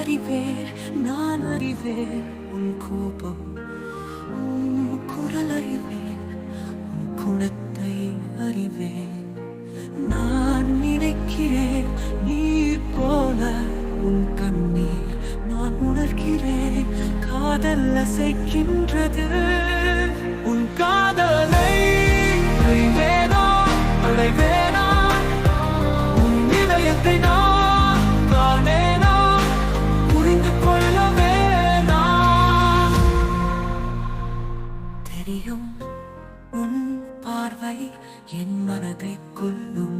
அறிவேன், நான் அறிவேன் உன் கோபம், உன் குரல் அறிவேன், உன் குணத்தை அறிவேன். நான் நினைக்கிறேன் நீர் போல உன் கண்ணீர் நான் உணர்கிறேன். காதல் அசைக்கின்றது உன் காதலை அடைவேனா அடைவேனா, உன் இதயத்தை நான் காணேனா, புரிந்து கொள்ளவேனா. தெரியும் உன் பார்வை என் மனதை கொல்லும்.